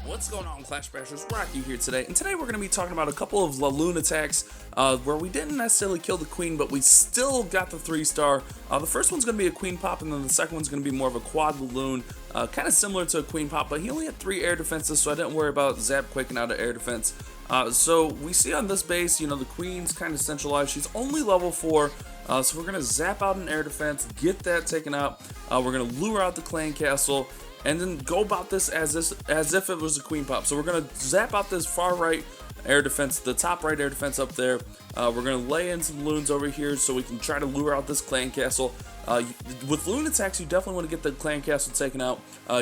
What's going on, Clash Bashers? Rocky here today, and today we're going to be talking about a couple of LaLoon attacks where we didn't necessarily kill the queen, but we still got the 3-star. The first one's going to be a queen pop, and then the second one's going to be more of a Quad LoLoon, kind of similar to a queen pop, but he only had 3 air defenses, so I didn't worry about Zap quaking out of air defense. So we see on this base, you know, the queen's kind of centralized. She's only level 4, so we're going to zap out an air defense, get that taken out. We're going to lure out the clan castle, and then go about this as if it was a queen pop. So we're gonna zap out this far right air defense, the top right air defense up there. We're gonna lay in some loons over here so we can try to lure out this clan castle. With loon attacks, you definitely want to get the clan castle taken out.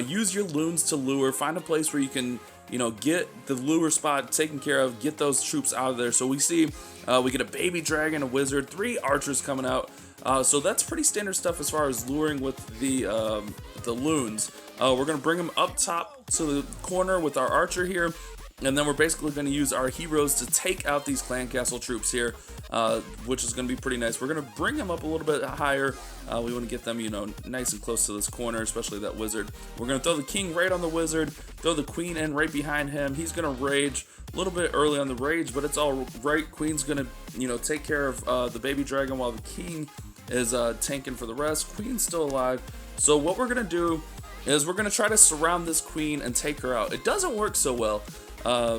Use your loons to lure. Find a place where you can, you know, get the lure spot taken care of. Get those troops out of there. So we see we get a baby dragon, a wizard, 3 archers coming out. So that's pretty standard stuff as far as luring with the loons. We're going to bring them up top to the corner with our archer here, and then we're basically going to use our heroes to take out these clan castle troops here, which is going to be pretty nice. We're going to bring them up a little bit higher. We want to get them, you know, nice and close to this corner, especially that wizard. We're going to throw the king right on the wizard, throw the queen in right behind him. He's going to rage a little bit early on the rage, but it's all right. Queen's going to, you know, take care of the baby dragon while the king is tanking for the rest. Queen's still alive. So what we're going to do is we're going to try to surround this queen and take her out. It doesn't work so well,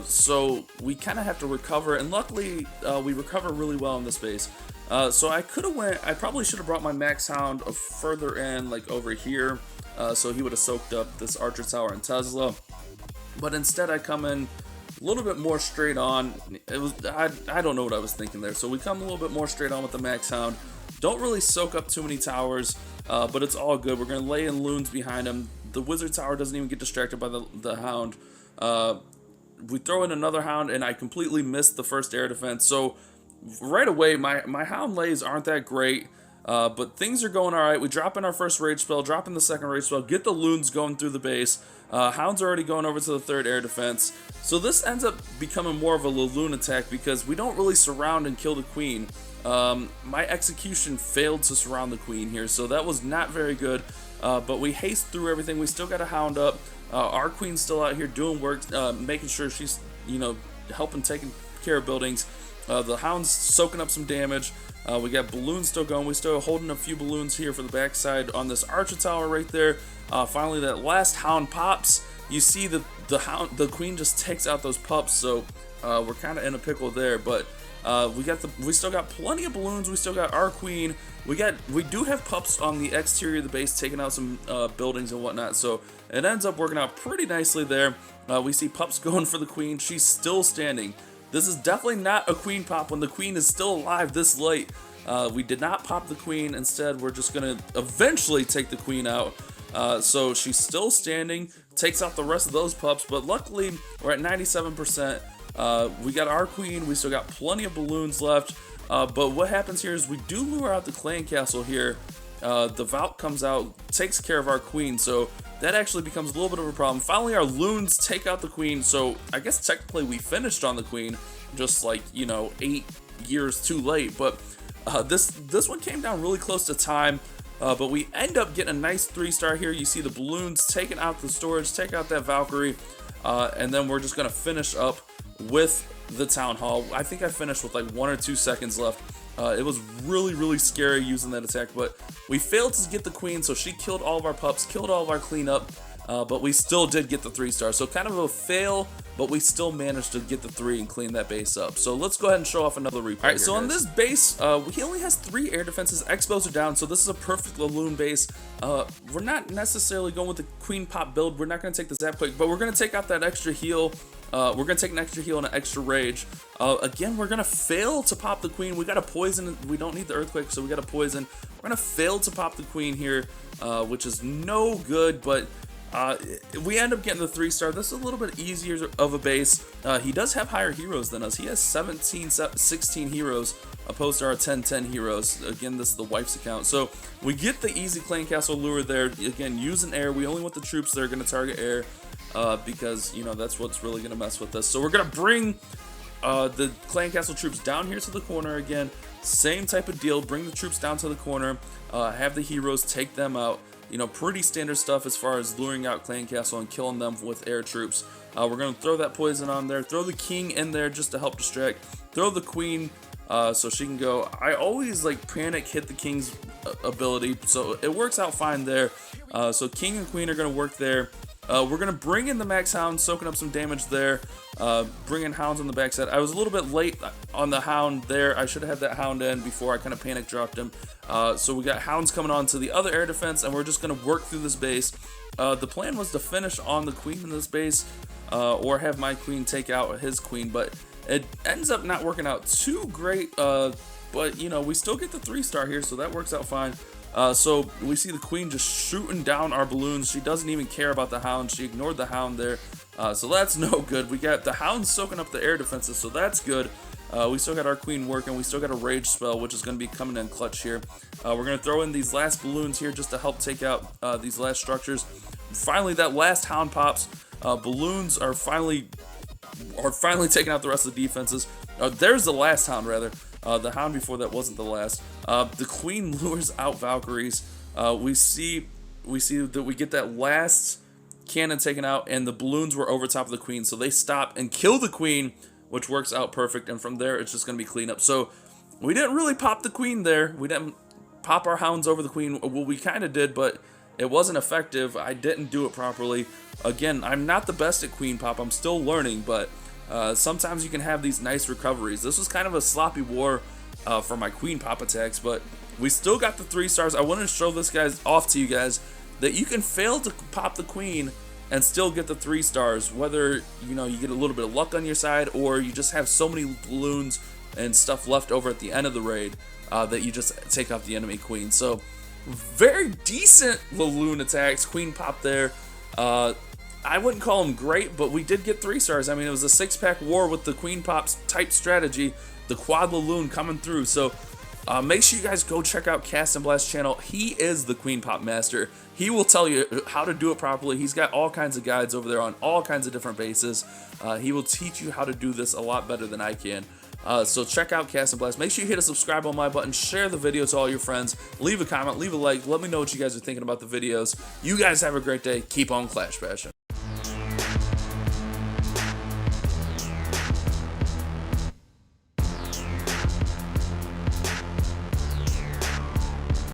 so we kind of have to recover, and luckily we recover really well in this base. So I probably should have brought my max hound further in, like over here, so he would have soaked up this archer tower and Tesla, but instead I come in a little bit more straight on. I don't know what I was thinking there. So we come a little bit more straight on with the max hound. Don't really soak up too many towers, but it's all good. We're going to lay in loons behind him. The wizard tower doesn't even get distracted by the hound. We throw in another hound, and I completely missed the first air defense. So right away, my hound lays aren't that great, but things are going all right. We drop in our first rage spell, drop in the second rage spell, get the loons going through the base. Hound's already going over to the third air defense. So this ends up becoming more of a LaLoon attack because we don't really surround and kill the queen. My execution failed to surround the queen here, so that was not very good, but we haste through everything. We still got a hound up. Our queen's still out here doing work, making sure she's, you know, helping taking care of buildings. The hound's soaking up some damage. We got balloons still going. We still holding a few balloons here for the backside on this archer tower right there. Finally, that last hound pops. You see the queen just takes out those pups, so we're kind of in a pickle there, but we still got plenty of balloons. We still got our queen. We do have pups on the exterior of the base, taking out some buildings and whatnot. So it ends up working out pretty nicely there. We see pups going for the queen. She's still standing. This is definitely not a queen pop when the queen is still alive this late. We did not pop the queen. Instead, we're just gonna eventually take the queen out. So she's still standing, takes out the rest of those pups. But luckily, we're at 97%. We got our queen. We still got plenty of balloons left. But what happens here is we do lure out the clan castle here. The Valk comes out, takes care of our queen, so that actually becomes a little bit of a problem. Finally, our loons take out the queen, so I guess technically we finished on the queen, just like, you know, 8 years too late. But this one came down really close to time. But we end up getting a nice 3-star here. You see the balloons taking out the storage, take out that Valkyrie, and then we're just gonna finish up with the town hall. I think I finished with like 1 or 2 seconds left. It was really scary using that attack, but we failed to get the queen, so she killed all of our pups, killed all of our cleanup, but we still did get the 3-star. So kind of a fail, but we still managed to get the 3 and clean that base up. So let's go ahead and show off another replay. Alright, so on this base, he only has 3 air defenses. Expos are down, so this is a perfect LaLoon base. We're not necessarily going with the queen pop build. We're not going to take the zap quick, but we're going to take out that extra heal. We're going to take an extra heal and an extra rage. Again, we're going to fail to pop the queen. We got a poison. We don't need the earthquake, so we got a poison. We're going to fail to pop the queen here, which is no good, but we end up getting the 3-star. This is a little bit easier of a base. He does have higher heroes than us. He has 16 heroes opposed to our 10 heroes. Again, this is the wife's account. So we get the easy clan castle lure there. Again, using air. We only want the troops that are going to target air. Because, you know, that's what's really going to mess with us. So we're going to bring the clan castle troops down here to the corner again. Same type of deal. Bring the troops down to the corner. Have the heroes take them out. You know, pretty standard stuff as far as luring out clan castle and killing them with air troops. We're going to throw that poison on there. Throw the king in there just to help distract. Throw the queen so she can go. I always like panic hit the king's ability, so it works out fine there. So king and queen are going to work there. We're going to bring in the max hound, soaking up some damage there. Bring in hounds on the backside. I was a little bit late on the hound there. I should have had that hound in before I kind of panic dropped him. So we got hounds coming on to the other air defense, and we're just going to work through this base. The plan was to finish on the queen in this base, or have my queen take out his queen, but it ends up not working out too great. But you know, we still get the 3-star here, so that works out fine. So we see the queen just shooting down our balloons. She doesn't even care about the hound. She ignored the hound there. So that's no good. We got the hound soaking up the air defenses, so that's good. We still got our queen working. We still got a rage spell, which is going to be coming in clutch here. We're going to throw in these last balloons here just to help take out these last structures. Finally, that last hound pops. Balloons are finally taking out the rest of the defenses. There's the last hound, rather. The hound before that wasn't the last. The queen lures out Valkyries. We see that we get that last cannon taken out, and the balloons were over top of the queen, so they stop and kill the queen, which works out perfect. And from there, it's just going to be cleanup. So we didn't really pop the queen there. We didn't pop our hounds over the queen. Well, we kind of did, but it wasn't effective. I didn't do it properly. Again, I'm not the best at queen pop. I'm still learning, but sometimes you can have these nice recoveries. This was kind of a sloppy war for my queen pop attacks, but we still got the 3 stars. I want to show this guys off to you guys that you can fail to pop the queen and still get the 3 stars, whether you know you get a little bit of luck on your side or you just have so many balloons and stuff left over at the end of the raid that you just take out the enemy queen. So very decent LaLoon attacks. Queen pop there. I wouldn't call them great, but we did get 3 stars. I mean, it was a 6-pack war with the queen pops type strategy. The Quad LoLoon coming through. So make sure you guys go check out Cast and Blast channel. He is the queen pop master. He will tell you how to do it properly. He's got all kinds of guides over there on all kinds of different bases. He will teach you how to do this a lot better than I can. So check out Cast and Blast. Make sure you hit a subscribe on my button. Share the video to all your friends. Leave a comment. Leave a like. Let me know what you guys are thinking about the videos. You guys have a great day. Keep on Clash Bashing.